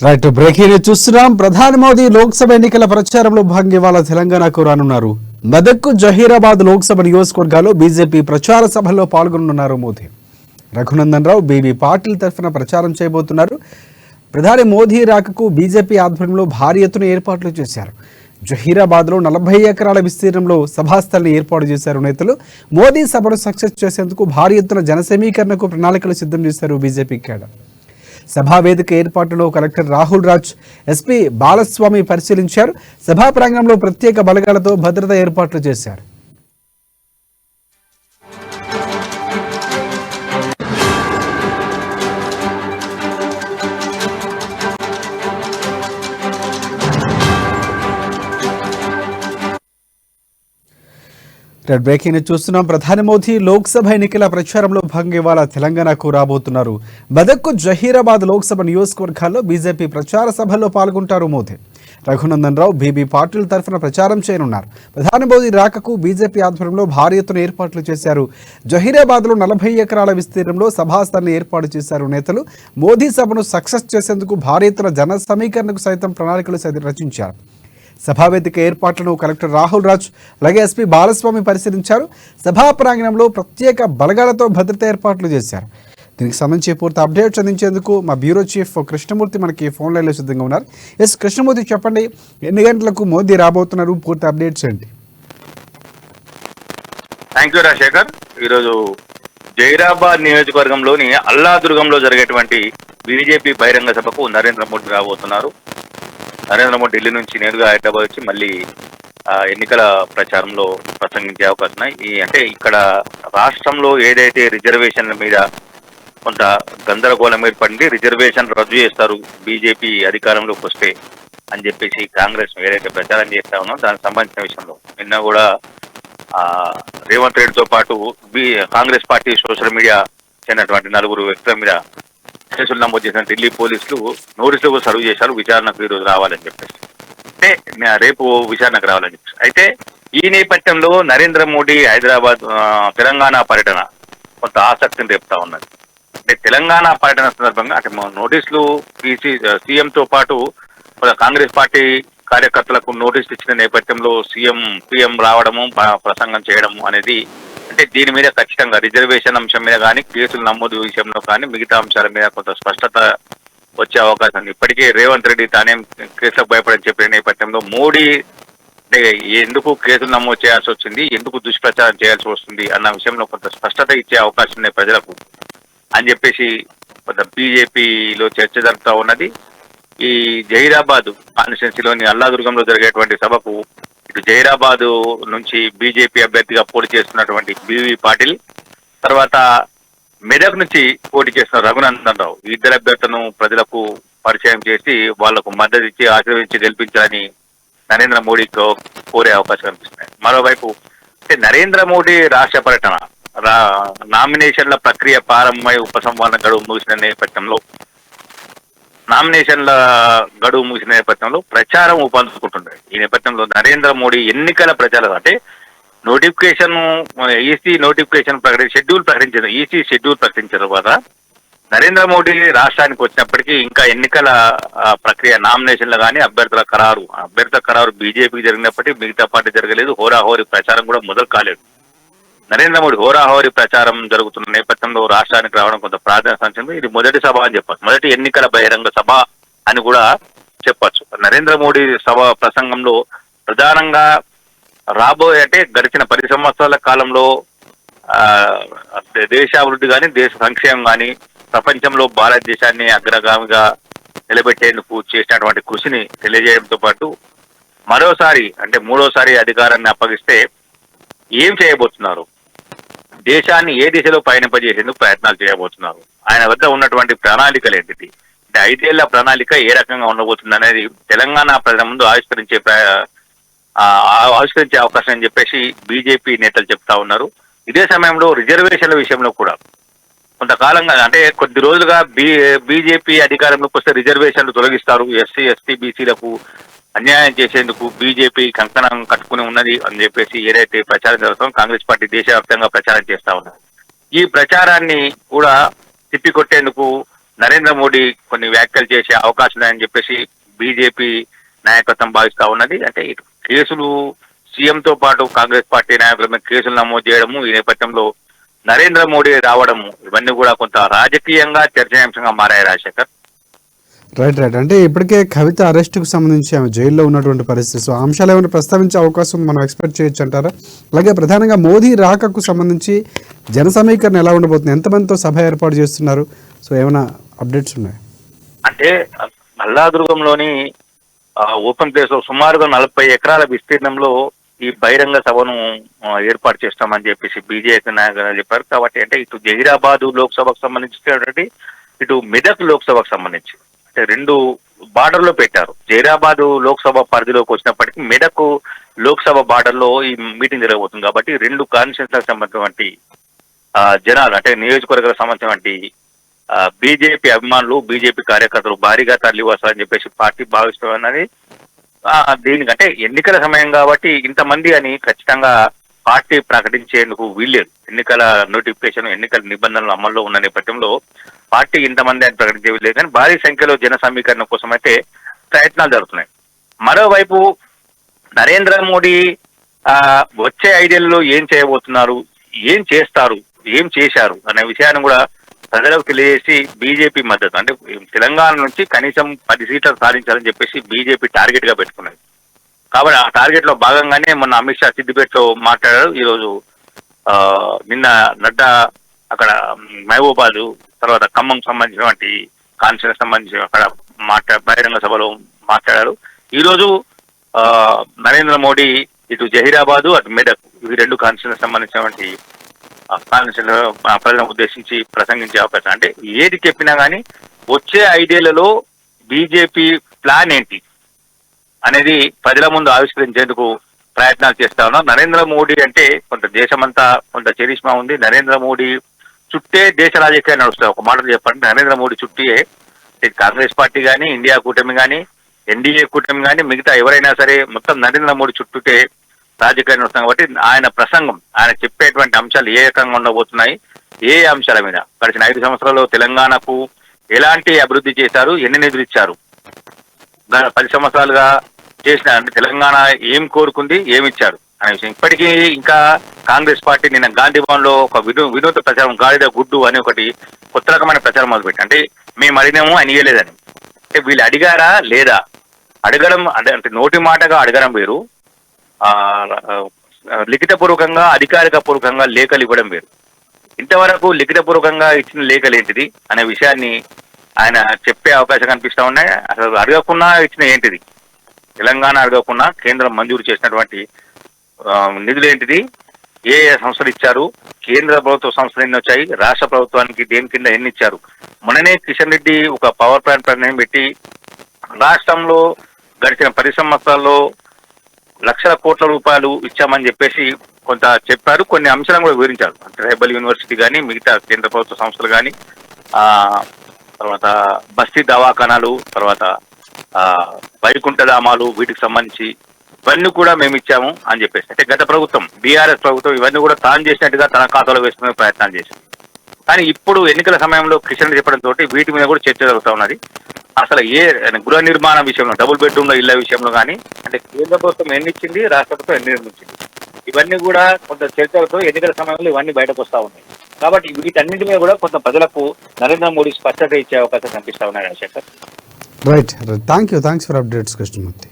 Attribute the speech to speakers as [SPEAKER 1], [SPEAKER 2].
[SPEAKER 1] Right breaking news చూస్తున్నాం. ప్రధాని మోదీ లోక్సభ ఎన్నికల ప్రచారంలో భాగంగా ఇవాళ తెలంగాణకు రానున్నారు. మెదక్ జహీరాబాద్ లోక్సభ నియోజకవర్గాల్లో బీజేపీ ప్రచార సభల్లో పాల్గొనున్నారు మోదీ. రఘునందన్ రావు, బీబీ పాటిల్ తరఫున ప్రచారం చేయబోతున్నారు. ప్రధాని మోదీ రాకకు బీజేపీ ఆధ్వర్యంలో భారీ ఎత్తున ఏర్పాట్లు చేశారు. జహీరాబాద్లో 40 ఎకరాల విస్తీర్ణంలో సభాస్థలిని ఏర్పాటు చేశారు నేతలు. మోదీ సభను సక్సెస్ చేసేందుకు భారీ ఎత్తున జన సమీకరణకు ప్రణాళికలు సిద్ధం చేశారు బీజేపీ కేడర్. సభా వేదిక ఏర్పాటులో కలెక్టర్ రాహుల్ రాజ్, ఎస్పీ బాలస్వామి పరిశీలించారు. సభా ప్రాంగణంలో ప్రత్యేక బలగాలతో భద్రత ఏర్పాట్లు చేశారు. బ్రేకింగ్ చూస్తున్నాం. ప్రధాని మోదీ లోక్సభ ఎన్నికల ప్రచారంలో భాగంగా ఇవాళ తెలంగాణకు రాబోతున్నారు. మెదక్ జహీరాబాద్ లోక్సభ నియోజకవర్గాల్లో బీజేపీ ప్రచార సభల్లో పాల్గొంటారు మోదీ. రఘునందన్ రావు, బీబీ పాటిల్ తరఫున ప్రచారం చేయనున్నారు. ప్రధాని మోదీ రాకకు బీజేపీ ఆధ్వర్యంలో భారీ ఎత్తున ఏర్పాట్లు చేశారు. జహీరాబాద్లో 40 ఎకరాల విస్తీర్ణంలో సభాస్థలిని ఏర్పాటు చేశారు నేతలు. మోదీ సభను సక్సెస్ చేసేందుకు భారీ ఎత్తున జన సమీకరణకు సైతం ప్రణాళికలు రచించారు. సభావేదిక ఏర్పాట్లను కలెక్టర్ రాహుల్ రాజ్, అలాగే ఎస్పీ బాలస్వామి పరిశీలించారు. సభా ప్రాంగణంలో ప్రత్యేక బలగాలతో భద్రతా ఏర్పాట్లు చేశారు. దీనికి సంబంధించి పూర్తి అప్డేట్స్ అందించేందుకు మా బ్యూరో చీఫ్ కృష్ణమూర్తి మనకి ఫోన్ లైన్లో సిద్ధంగా ఉన్నారు. ఎస్ కృష్ణమూర్తి, చెప్పండి, ఎన్ని గంటలకు మోదీ రాబోతున్నారు, పూర్తి అప్డేట్స్ ఏంటి?
[SPEAKER 2] Thank you Rajasekhar. ఈరోజు జైరాబాద్ నియోజకవర్గంలోని అల్లాదుర్గంలో జరిగేటువంటి బీజేపీ బహిరంగ సభకు నరేంద్ర మోదీ రాబోతున్నారు. నరేంద్ర మోదీ ఢిల్లీ నుంచి నేరుగా హైదరాబాద్ వచ్చి మళ్ళీ ఎన్నికల ప్రచారంలో ప్రసంగించే అవకాశం ఉన్నాయి. అంటే ఇక్కడ రాష్ట్రంలో ఏదైతే రిజర్వేషన్ల మీద కొంత గందరగోళం ఏర్పడింది, రిజర్వేషన్ రద్దు చేస్తారు బీజేపీ అధికారంలోకి వస్తే అని చెప్పేసి కాంగ్రెస్ ఏదైతే ప్రచారం చేస్తా ఉన్నో దానికి సంబంధించిన విషయంలో నిన్న కూడా రేవంత్ రెడ్డితో పాటు కాంగ్రెస్ పార్టీ సోషల్ మీడియా చెందినటువంటి 4 వ్యక్తుల మీద కేసులు నమోదు చేసిన ఢిల్లీ పోలీసులు నోటీసులు సర్వ్ చేశారు. విచారణకు ఈరోజు రావాలని చెప్పేసి, అంటే రేపు విచారణకు రావాలని చెప్పేసి. అయితే ఈ నేపథ్యంలో నరేంద్ర మోడీ హైదరాబాద్ తెలంగాణ పర్యటన కొంత ఆసక్తిని రేపుతా ఉన్నది. అంటే తెలంగాణ పర్యటన సందర్భంగా అంటే నోటీసులు సీఎంతో పాటు కాంగ్రెస్ పార్టీ కార్యకర్తలకు నోటీసులు ఇచ్చిన నేపథ్యంలో పీఎం రావడము, ప్రసంగం చేయడము అనేది, అంటే దీని మీద ఖచ్చితంగా రిజర్వేషన్ అంశం మీద కానీ, కేసులు నమోదు విషయంలో కానీ, మిగతా అంశాల మీద కొంత స్పష్టత వచ్చే అవకాశం ఉంది. ఇప్పటికే రేవంత్ రెడ్డి తానేం కేసులకు భయపడని చెప్పిన నేపథ్యంలో మోడీ ఎందుకు కేసులు నమోదు చేయాల్సి వచ్చింది, ఎందుకు దుష్ప్రచారం చేయాల్సి వస్తుంది అన్న విషయంలో కొంత స్పష్టత ఇచ్చే అవకాశం ఉన్నాయి ప్రజలకు అని చెప్పేసి కొంత బీజేపీలో చర్చ జరుపుతా ఉన్నది. ఈ జహీరాబాద్ కాన్స్టిట్యున్సీలోని అల్లాదుర్గంలో జరిగేటువంటి సభకు ఇటు జహీరాబాద్ నుంచి బీజేపీ అభ్యర్థిగా పోటీ చేస్తున్నటువంటి బీవీ పాటిల్, తర్వాత మెదక్ నుంచి పోటీ చేస్తున్న రఘునందన్ రావు, ఈ ఇద్దరు అభ్యర్థులను ప్రజలకు పరిచయం చేసి వాళ్లకు మద్దతు ఇచ్చి ఆశీర్వదించి గెలిపించాలని నరేంద్ర మోడీ కోరే అవకాశం కనిపిస్తున్నాయి. మరోవైపు అంటే నరేంద్ర మోడీ రాష్ట్ర పర్యటన నామినేషన్ల ప్రక్రియ ప్రారంభమై ఉపసంహరణ గడువు ముగిసిన నేపథ్యంలో ప్రచారం ఊపందుకుంటుంది. ఈ నేపథ్యంలో నరేంద్ర మోడీ ఎన్నికల ప్రచారం అంటే నోటిఫికేషన్ షెడ్యూల్ ప్రకటించిన తర్వాత నరేంద్ర మోడీ రాష్ట్రానికి వచ్చినప్పటికీ ఇంకా ఎన్నికల ప్రక్రియ నామినేషన్లు కానీ అభ్యర్థుల ఖరారు బీజేపీకి జరిగినప్పటికీ మిగతా పార్టీ జరగలేదు. హోరాహోరీ ప్రచారం కూడా మొదలు కాలేదు. నరేంద్ర మోడీ హోరాహోరీ ప్రచారం జరుగుతున్న నేపథ్యంలో రాష్ట్రానికి రావడం కొంత ప్రాధాన్యత సంచంది. ఇది మొదటి సభ అని చెప్పచ్చు, మొదటి ఎన్నికల బహిరంగ సభ అని కూడా చెప్పచ్చు. నరేంద్ర మోడీ సభ ప్రసంగంలో ప్రధానంగా రాబోయే అంటే గడిచిన 10 సంవత్సరాల కాలంలో దేశాభివృద్ధి కానీ, దేశ సంక్షేమం కానీ, ప్రపంచంలో భారతదేశాన్ని అగ్రగామిగా నిలబెట్టేందుకు చేసినటువంటి కృషిని తెలియజేయడంతో పాటు మరోసారి అంటే 3వసారి అధికారాన్ని అప్పగిస్తే ఏం చేయబోతున్నారు, దేశాన్ని ఏ దిశలో పయనింపజేసేందుకు ప్రయత్నాలు చేయబోతున్నారు, ఆయన వద్ద ఉన్నటువంటి ప్రణాళికలు ఏంటిది, అంటే 5 ఏళ్ల ప్రణాళిక ఏ రకంగా ఉండబోతుంది అనేది తెలంగాణ ప్రజల ముందు ఆవిష్కరించే అవకాశం అని చెప్పేసి బీజేపీ నేతలు చెప్తా ఉన్నారు. ఇదే సమయంలో రిజర్వేషన్ల విషయంలో కూడా కొంతకాలంగా అంటే కొద్ది రోజులుగా బీజేపీ అధికారంలోకి వస్తే రిజర్వేషన్లు తొలగిస్తారు, ఎస్సీ ఎస్టీ బీసీలకు అన్యాయం చేసేందుకు బీజేపీ కంకణం కట్టుకుని ఉన్నది అని చెప్పేసి ఏదైతే ప్రచారం జరుగుతుందో కాంగ్రెస్ పార్టీ దేశవ్యాప్తంగా ప్రచారం చేస్తా ఉన్నారు. ఈ ప్రచారాన్ని కూడా తిప్పికొట్టేందుకు నరేంద్ర మోడీ కొన్ని వ్యాఖ్యలు చేసే అవకాశం ఉందని చెప్పేసి బీజేపీ నాయకత్వం భావిస్తా ఉన్నది. అంటే ఇటు కేసులు సీఎంతో పాటు కాంగ్రెస్ పార్టీ నాయకుల మీద కేసులు నమోదు చేయడము, ఈ నేపథ్యంలో నరేంద్ర మోడీ రావడము, ఇవన్నీ కూడా కొంత రాజకీయంగా చర్చనీయాంశంగా మారాయి రాజశేఖర్.
[SPEAKER 1] రైట్ రైట్ అంటే ఇప్పటికే కవిత అరెస్టుకు సంబంధించి ఆమె జైల్లో ఉన్నటువంటి పరిస్థితి, సో ఆ అంశాలు ఏమైనా ప్రస్తావించే అవకాశం మనం ఎక్స్పెక్ట్ చేయొచ్చు అంటారా? అలాగే ప్రధానంగా మోదీ రాకకు సంబంధించి జన సమీకరణ ఎలా ఉండబోతుంది, ఎంతమందితో సభ ఏర్పాటు చేస్తున్నారు, సో ఏమైనా అప్డేట్స్ ఉన్నాయి?
[SPEAKER 2] అంటే అల్లాదుర్గంలోని ఓపెన్ ప్లేస్ లో సుమారుగా 40 ఎకరాల విస్తీర్ణంలో ఈ బహిరంగ సభను ఏర్పాటు చేస్తామని చెప్పేసి బీజేపీ నాయకులు చెప్పారు. కాబట్టి అంటే ఇటు జహీరాబాద్ లోక్సభకు సంబంధించి ఇటు మెదక్ లోక్సభకు సంబంధించి అంటే 2 బార్డర్ లో పెట్టారు. జహీరాబాద్ లోక్సభ పరిధిలోకి వచ్చినప్పటికీ మెదక్ లోక్సభ బార్డర్ లో ఈ మీటింగ్ జరగబోతుంది. కాబట్టి 2 కాన్స్టిట్యూన్సీలకు సంబంధించినటువంటి జనాలు అంటే నియోజకవర్గాలకు సంబంధించినటువంటి బీజేపీ అభిమానులు, బీజేపీ కార్యకర్తలు భారీగా తరలి వస్తారని చెప్పేసి పార్టీ భావిస్తున్నది. దీనికంటే ఎన్నికల సమయం కాబట్టి ఇంతమంది అని ఖచ్చితంగా పార్టీ ప్రకటించేందుకు వీల్లేదు. ఎన్నికల నోటిఫికేషన్, ఎన్నికల నిబంధనలు అమల్లో ఉన్న నేపథ్యంలో పార్టీ ఇంతమంది అని ప్రకటించే వీల్లేదు. కానీ భారీ సంఖ్యలో జన సమీకరణ కోసం అయితే ప్రయత్నాలు జరుగుతున్నాయి. మరోవైపు నరేంద్ర మోడీ వచ్చే 5 ఏళ్లలో ఏం చేయబోతున్నారు, ఏం చేస్తారు, ఏం చేశారు అనే విషయాన్ని కూడా ప్రజలకు తెలియజేసి బీజేపీ మద్దతు అంటే తెలంగాణ నుంచి కనీసం 10 సీట్లు సాధించాలని చెప్పేసి బీజేపీ టార్గెట్ గా పెట్టుకున్నది. కాబట్టి ఆ టార్గెట్ లో భాగంగానే మొన్న అమిత్ షా సిద్దిపేటలో మాట్లాడారు. ఈరోజు నిన్న నడ్డా అక్కడ మహబూబాద్ తర్వాత ఖమ్మం సంబంధించినటువంటి కాన్స్టిట్యూన్సీ సంబంధించి అక్కడ బహిరంగ సభలో మాట్లాడారు. ఈరోజు నరేంద్ర మోడీ ఇటు జహీరాబాద్ అటు మెదక్ ఇవి 2 కాన్స్టిట్యూన్సీ సంబంధించినటువంటి ప్రజలను ఉద్దేశించి ప్రసంగించే అవకాశం. అంటే ఏది చెప్పినా కానీ వచ్చే 5 ఏళ్లలో బీజేపీ ప్లాన్ ఏంటి అనేది ప్రజల ముందు ఆవిష్కరించేందుకు ప్రయత్నాలు చేస్తా ఉన్నారు. నరేంద్ర మోడీ అంటే కొంత దేశమంతా కొంత చరిష్మా ఉంది. నరేంద్ర మోడీ చుట్టే దేశ రాజకీయాలు నడుస్తాయి. ఒక మాటలు చెప్పండి, నరేంద్ర మోడీ చుట్టే కాంగ్రెస్ పార్టీ కానీ, ఇండియా కూటమి కానీ, ఎన్డీఏ కూటమి కానీ, మిగతా ఎవరైనా సరే మొత్తం నరేంద్ర మోడీ చుట్టూటే రాజకీయాలు నడుస్తాయి. కాబట్టి ఆయన ప్రసంగం, ఆయన చెప్పేటువంటి అంశాలు ఏ రకంగా ఉండబోతున్నాయి, ఏ అంశాల మీద గడిచిన 5 సంవత్సరాల్లో తెలంగాణకు ఎలాంటి అభివృద్ధి చేశారు, ఎన్ని నిధులు ఇచ్చారు, 10 సంవత్సరాలుగా చేసిన అంటే తెలంగాణ ఏం కోరుకుంది, ఏమి ఇచ్చారు అనే విషయం. ఇప్పటికీ ఇంకా కాంగ్రెస్ పార్టీ నిన్న గాంధీ భవన్ లో ఒక వినూత్న ప్రచారం గాడిద గుడ్డు అని ఒకటి కొత్త రకమైన ప్రచారం మొదలుపెట్టి, అంటే మేము అడిగినాము అని ఇయ్యలేదని. అంటే వీళ్ళు అడిగారా లేదా, అడగడం అంటే నోటి మాటగా అడగడం వేరు, లిఖితపూర్వకంగా అధికారిక పూర్వకంగా లేఖలు ఇవ్వడం వేరు. ఇంతవరకు లిఖితపూర్వకంగా ఇచ్చిన లేఖలు ఏంటిది అనే విషయాన్ని ఆయన చెప్పే అవకాశం కనిపిస్తా ఉన్నాయి. అసలు అడగకుండా ఇచ్చిన ఏంటిది, తెలంగాణ అడగకుండా కేంద్రం మంజూరు చేసినటువంటి నిధులు ఏంటిది, ఏ సంస్థలు ఇచ్చారు, కేంద్ర ప్రభుత్వ సంస్థలు ఎన్ని వచ్చాయి, రాష్ట్ర ప్రభుత్వానికి దేని కింద ఎన్ని ఇచ్చారు. మొన్ననే కిషన్ రెడ్డి ఒక పవర్ ప్లాంట్ నిర్ణయం పెట్టి రాష్ట్రంలో గడిచిన 10 సంవత్సరాల్లో లక్షల కోట్ల రూపాయలు ఇచ్చామని చెప్పేసి కొంత చెప్పారు. కొన్ని అంశాలను కూడా వివరించారు. ట్రైబల్ యూనివర్సిటీ కానీ, మిగతా కేంద్ర ప్రభుత్వ సంస్థలు కానీ, తర్వాత బస్తీ దవాఖానాలు, తర్వాత వైకుంఠధామాలు, వీటికి సంబంధించి ఇవన్నీ కూడా మేము ఇచ్చాము అని చెప్పేసి. అంటే గత ప్రభుత్వం బీఆర్ఎస్ ప్రభుత్వం ఇవన్నీ కూడా తాను చేసినట్టుగా తన ఖాతాలో వేసుకునే ప్రయత్నాలు చేసింది. కానీ ఇప్పుడు ఎన్నికల సమయంలో కిషన్ రెడ్డి చెప్పడంతో వీటి మీద కూడా చర్చ జరుగుతూ ఉన్నది. అసలు గృహ నిర్మాణ విషయంలో, డబుల్ బెడ్రూమ్ లో ఇళ్ల విషయంలో కానీ, అంటే కేంద్ర ప్రభుత్వం ఎన్ని ఇచ్చింది, రాష్ట్ర ప్రభుత్వం ఎన్ని నిర్మించింది, ఇవన్నీ కూడా కొంత చర్చలతో ఎన్నికల సమయంలో ఇవన్నీ బయటకు వస్తా ఉన్నాయి. కాబట్టి వీటన్నింటి మీద కూడా కొంత ప్రజలకు నరేంద్ర మోడీ స్పష్టత ఇచ్చే అవకాశం కనిపిస్తా ఉన్నాయి Rajasekhar.
[SPEAKER 1] Right, thanks for updates Krishnamurthy.